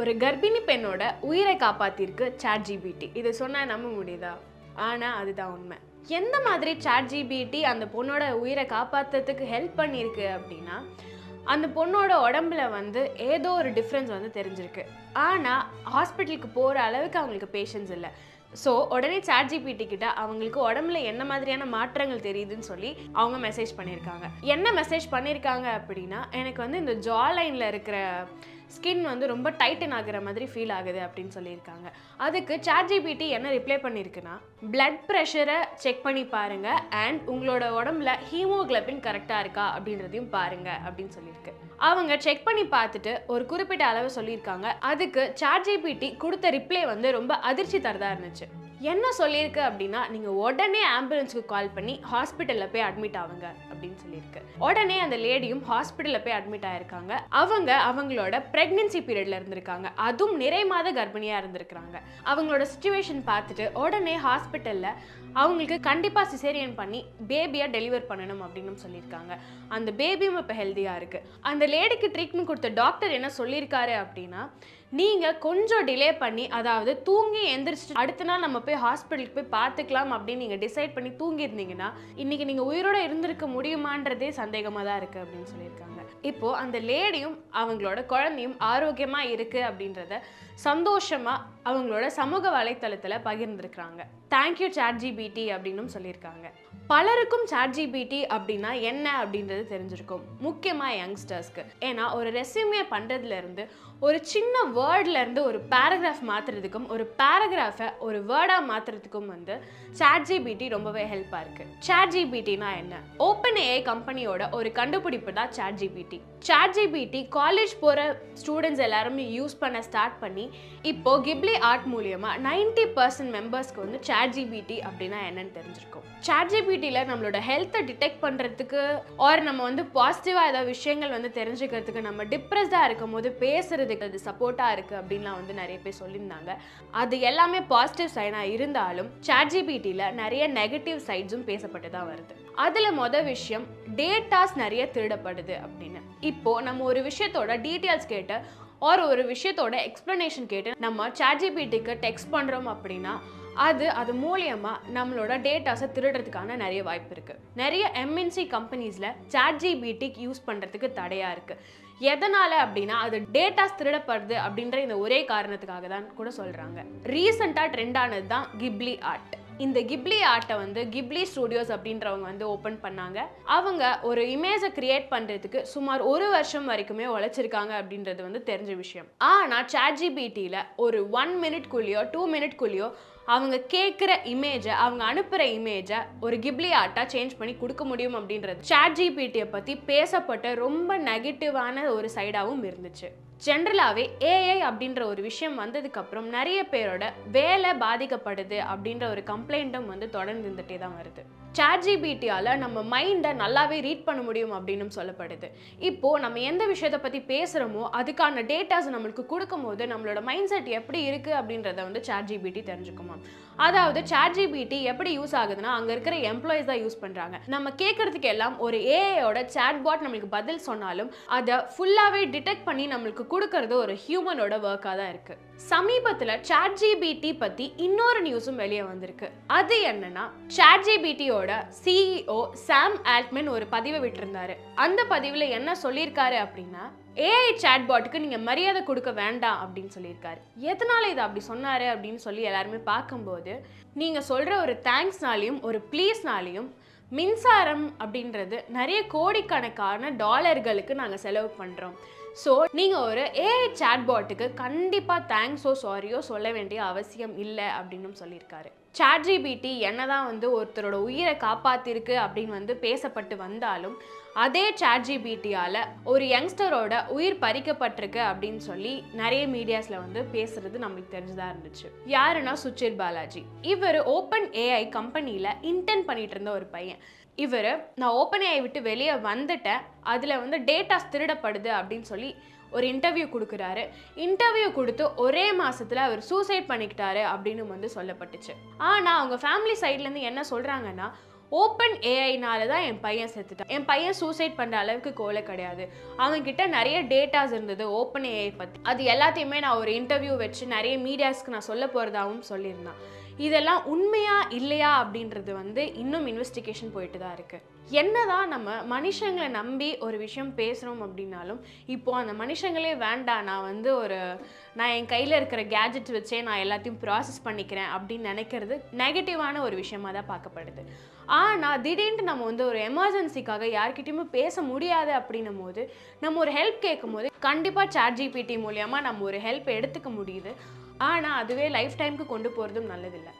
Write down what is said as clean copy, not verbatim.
ஒரு கர்ப்பிணி பெண்ணோட உயிரை காப்பாத்திருக்கு ChatGPT. இது சொன்னா நம்ப முடியுதா? ஆனா அதுதான் உண்மை. எந்த மாதிரி ChatGPT அந்த பொண்ணோட உயிரை காப்பாத்துறதுக்கு ஹெல்ப் பண்ணிருக்கு அப்படின்னா, அந்த பொண்ணோட உடம்புல வந்து ஏதோ ஒரு டிஃப்ரென்ஸ் வந்து தெரிஞ்சிருக்கு. ஆனா ஹாஸ்பிட்டலுக்கு போற அளவுக்கு அவங்களுக்கு பேஷன்ஸ் இல்லை. ஸோ உடனே ChatGPT கிட்ட அவங்களுக்கு உடம்புல என்ன மாதிரியான மாற்றங்கள் தெரியுதுன்னு சொல்லி அவங்க மெசேஜ் பண்ணியிருக்காங்க. என்ன மெசேஜ் பண்ணியிருக்காங்க அப்படின்னா, எனக்கு வந்து இந்த ஜா லைனில் இருக்கிற ஸ்கின் வந்து ரொம்ப டைட்டன் ஆகிற மாதிரி ஃபீல் ஆகுது அப்படின்னு சொல்லியிருக்காங்க. அதுக்கு ChatGPT என்ன ரிப்ளை பண்ணியிருக்குன்னா, பிளட் ப்ரெஷரை செக் பண்ணி பாருங்க அண்ட் உங்களோட உடம்புல ஹீமோகுளோபின் கரெக்டாக இருக்கா அப்படின்றதையும் பாருங்க அப்படின்னு சொல்லியிருக்கு. அவங்க செக் பண்ணி பார்த்துட்டு ஒரு குறிப்பிட்ட அளவு சொல்லியிருக்காங்க. அதுக்கு ChatGPT கொடுத்த ரிப்ளை வந்து ரொம்ப அதிர்ச்சி தரதா இருந்துச்சு. என்ன சொல்லியிருக்கு அப்படின்னா, நீங்கள் உடனே ஆம்புலன்ஸுக்கு கால் பண்ணி ஹாஸ்பிட்டலில் போய் அட்மிட் ஆகுங்க அப்படின்னு சொல்லியிருக்கு. உடனே அந்த லேடியும் ஹாஸ்பிட்டலில் போய் அட்மிட் ஆயிருக்காங்க. அவங்களோட ப்ரெக்னன்சி பீரியட்ல இருந்திருக்காங்க. அதுவும் நிறை மாத கர்ப்பிணியாக இருந்திருக்கிறாங்க. அவங்களோட சிச்சுவேஷன் பார்த்துட்டு உடனே ஹாஸ்பிட்டலில் அவங்களுக்கு கண்டிப்பாக சிசேரியன் பண்ணி பேபியை டெலிவர் பண்ணணும் அப்படின்னு சொல்லியிருக்காங்க. அந்த பேபியும் இப்போ ஹெல்த்தியாக இருக்குது. அந்த லேடிக்கு ட்ரீட்மெண்ட் கொடுத்த டாக்டர் என்ன சொல்லியிருக்காரு அப்படின்னா, நீங்கள் கொஞ்சம் டிலே பண்ணி, அதாவது தூங்கி எந்திரிச்சிட்டு அடுத்த நாள் நம்ம போய் ஹாஸ்பிட்டலுக்கு போய் பார்த்துக்கலாம் அப்படின்னு நீங்கள் டிசைட் பண்ணி தூங்கியிருந்தீங்கன்னா இன்றைக்கி நீங்கள் உயிரோடு இருந்திருக்க முடியுமான்றதே சந்தேகமாக தான் இருக்குது அப்படின்னு சொல்லியிருக்காங்க. இப்போது அந்த லேடியும் அவங்களோட குழந்தையும் ஆரோக்கியமாக இருக்குது அப்படின்றத சந்தோஷமாக அவங்களோட சமூக வலைத்தளத்தில் பகிர்ந்துருக்குறாங்க. தேங்க்யூ ChatGPT அப்படின்னு சொல்லியிருக்காங்க. பலருக்கும் ChatGPT அப்படின்னா என்ன அப்படின்றது தெரிஞ்சிருக்கும், முக்கியமாக யங்ஸ்டர்ஸ்க்கு. ஏன்னா ஒரு ரெஸ்யூமே பண்ணுறதுலேருந்து, ஒரு சின்ன வேர்ட்லேருந்து ஒரு பேராகிராஃப் மாற்றுறதுக்கும், ஒரு பேராகிராஃபை ஒரு வேர்டாக மாற்றுறதுக்கும் வந்து ChatGPT ரொம்பவே ஹெல்ப்பாக இருக்குது. ChatGPTனா என்ன? OpenAI கம்பெனியோட ஒரு கண்டுபிடிப்பு தான் ChatGPT. ChatGPT காலேஜ் போகிற ஸ்டூடெண்ட்ஸ் எல்லாருமே யூஸ் பண்ண ஸ்டார்ட் பண்ணி இப்போ கிப்லி ஆர்ட் மூலியமாக 90% மெம்பர்ஸ்க்கு வந்து ChatGPT அப்படின்னா என்னன்னு தெரிஞ்சிருக்கும். ChatGPTயில் நம்மளோட ஹெல்த்தை டிடெக்ட் பண்ணுறதுக்கு ஆர் நம்ம வந்து பாசிட்டிவாக ஏதாவது விஷயங்கள் வந்து தெரிஞ்சுக்கிறதுக்கு, நம்ம டிப்ரெஸ்டாக இருக்கும் போது பேசுறதுக்கு அது சப்போர்ட்டாக இருக்குது அப்படின்லாம் வந்து நிறைய பேர் சொல்லியிருந்தாங்க. அது எல்லாமே பாசிட்டிவ் சைனாக இருந்தாலும் ChatGPTயில் நிறைய நெகட்டிவ் சைட்ஸும் பேசப்பட்டு தான் வருது. அதில் மொதல் விஷயம், டேட்டாஸ் நிறைய திருடப்படுது அப்படின்னு. இப்போது நம்ம ஒரு விஷயத்தோட டீட்டெயில்ஸ் கேட்டு ஒரு விஷயத்தோட எக்ஸ்ப்ளனேஷன் கேட்டு நம்ம ChatGPTக்கு டெக்ஸ்ட் பண்ணுறோம் அப்படின்னா அது மூலியமாக நம்மளோட டேட்டாஸை திருடுறதுக்கான நிறைய வாய்ப்பு இருக்குது. நிறைய MNC கம்பெனிஸில் ChatGPT யூஸ் பண்ணுறதுக்கு தடையாக இருக்குது. எதனால் அப்படின்னா, அது டேட்டாஸ் திருடப்படுது அப்படின்ற இந்த ஒரே காரணத்துக்காக தான் கூட சொல்கிறாங்க. ரீசெண்டாக ட்ரெண்டானது தான் கிப்லி ஆர்ட். இந்த கிப்லி ஆர்ட்டை வந்து கிப்லி ஸ்டுடியோஸ் அப்படின்றவங்க வந்து ஓப்பன் பண்ணாங்க. அவங்க ஒரு இமேஜை கிரியேட் பண்ணுறதுக்கு சுமார் 1 வருஷம் வரைக்குமே உழைச்சிருக்காங்க அப்படின்றது வந்து தெரிஞ்ச விஷயம். ஆனால் ChatGPTயில் ஒரு 1 மினிட்குள்ளேயோ 2 மினிட்குள்ளேயோ அவங்க கேட்குற இமேஜை, அவங்க அனுப்புகிற இமேஜை ஒரு கிப்லி ஆர்ட்டாக சேஞ்ச் பண்ணி கொடுக்க முடியும் அப்படின்றது ChatGPTயை பற்றி பேசப்பட்ட ரொம்ப நெகட்டிவான ஒரு சைடாகவும் இருந்துச்சு. ஜென்ரலாகவே AI அப்படின்ற ஒரு விஷயம் வந்ததுக்கப்புறம் நிறைய பேரோட வேலை பாதிக்கப்படுது அப்படின்ற ஒரு கம்ப்ளைண்ட்டும் வந்து தொடர்ந்து இருந்துகிட்டே தான் வருது. ChatGPTயால் நம்ம மைண்டை நல்லாவே ரீட் பண்ண முடியும் அப்படின்னு சொல்லப்படுது. இப்போது நம்ம எந்த விஷயத்தை பற்றி பேசுகிறோமோ அதுக்கான டேட்டாஸ் நம்மளுக்கு கொடுக்கும் போது நம்மளோட மைண்ட் செட் எப்படி இருக்குது அப்படின்றத வந்து ChatGPT தெரிஞ்சுக்குமா. அதாவது ChatGPT எப்படி யூஸ் ஆகுதுன்னா, அங்கே இருக்கிற எம்ப்ளாயிஸ் தான் யூஸ் பண்ணுறாங்க. நம்ம கேட்குறதுக்கு எல்லாம் ஒரு AIயோட சாட்பாட் நம்மளுக்கு பதில் சொன்னாலும் அதை ஃபுல்லாகவே டிடெக்ட் பண்ணி நம்மளுக்கு கொடுக்கறது ஒரு ஹியூமனோட ஒர்க்காக தான் இருக்குது. சமீபத்தில் ChatGPT பற்றி இன்னொரு நியூஸும் வெளியே வந்திருக்கு. அது என்னன்னா, ChatGPTயோட CEO சாம் ஆல்ட்மன் ஒரு பதிவை விட்டிருந்தாரு. அந்த பதிவில் என்ன சொல்லியிருக்காரு அப்படின்னா, AI சாட்பாட்டுக்கு நீங்கள் மரியாதை கொடுக்க வேண்டாம் அப்படின்னு சொல்லியிருக்காரு. எதனால இதை அப்படி சொன்னார் அப்படின்னு சொல்லி எல்லாருமே பார்க்கும்போது, நீங்கள் சொல்கிற ஒரு தேங்க்ஸ்னாலையும் ஒரு ப்ளீஸ்னாலையும் மின்சாரம் அப்படின்றது நிறைய கோடிக்கணக்கான டாலர்களுக்கு நாங்கள் செலவு பண்ணுறோம். ஸோ நீங்கள் ஒரு AI சாட்பாட்டுக்கு கண்டிப்பாக தேங்க்ஸோ சாரியோ சொல்ல வேண்டிய அவசியம் இல்லை அப்படின்னு சொல்லியிருக்காரு. ChatGPT என்னதான் வந்து ஒருத்தரோட உயிரை காப்பாற்றிருக்கு அப்படின்னு வந்து பேசப்பட்டு வந்தாலும், அதே ChatGPTயால் ஒரு யங்ஸ்டரோட உயிர் பறிக்கப்பட்டிருக்கு அப்படின்னு சொல்லி நிறைய மீடியாஸில் வந்து பேசுறது நம்மளுக்கு தெரிஞ்சுதான் இருந்துச்சு. யாருன்னா சுச்சிர் பாலாஜி. இவர் OpenAI கம்பெனியில் இன்டர்ன் பண்ணிட்டு இருந்த ஒரு பையன். இவர் நான் OpenAI விட்டு வெளியே வந்துட்டேன், அதில் வந்து டேட்டாஸ் திருடப்படுது அப்படின்னு சொல்லி ஒரு இன்டர்வியூ கொடுக்குறாரு. இன்டர்வியூ கொடுத்து ஒரே மாதத்தில் அவர் சூசைட் பண்ணிக்கிட்டாரு அப்படின்னு வந்து சொல்லப்பட்டுச்சு. ஆனால் அவங்க ஃபேமிலி சைட்லேருந்து என்ன சொல்கிறாங்கன்னா, ஓப்பன் ஏஐனால தான் என் பையன் செத்துட்டான். என் பையன் சூசைட் பண்ணுற அளவுக்கு கோலை கிடையாது. அவங்கக்கிட்ட நிறைய டேட்டாஸ் இருந்தது ஓப்பன் ஏஐ பற்றி. அது எல்லாத்தையுமே நான் ஒரு இன்டர்வியூ வச்சு நிறைய மீடியாஸ்க்கு நான் சொல்ல போகிறதாகவும் சொல்லியிருந்தேன். இதெல்லாம் உண்மையா இல்லையா அப்படின்றது வந்து இன்னும் இன்வெஸ்டிகேஷன் போயிட்டு தான் இருக்குது. என்னதான் நம்ம மனுஷங்களை நம்பி ஒரு விஷயம் பேசுகிறோம் அப்படின்னாலும் இப்போது அந்த மனுஷங்களே வேண்டாம், நான் என் கையில் இருக்கிற கேஜெட் வச்சே நான் எல்லாத்தையும் ப்ராசஸ் பண்ணிக்கிறேன் அப்படின்னு நினைக்கிறது நெகட்டிவான ஒரு விஷயமாக தான் பார்க்கப்படுது. ஆனால் திடீர்னு நம்ம வந்து ஒரு எமர்ஜென்சிக்காக யார்கிட்டையுமே பேச முடியாது அப்படின்னும் போது நம்ம ஒரு ஹெல்ப் கேட்கும் போது கண்டிப்பாக ChatGPT மூலியமாக நம்ம ஒரு ஹெல்ப் எடுத்துக்க முடியுது. ஆனால் அதுவே லைஃப் டைமுக்கு கொண்டு போகிறதும் நல்லதில்லை.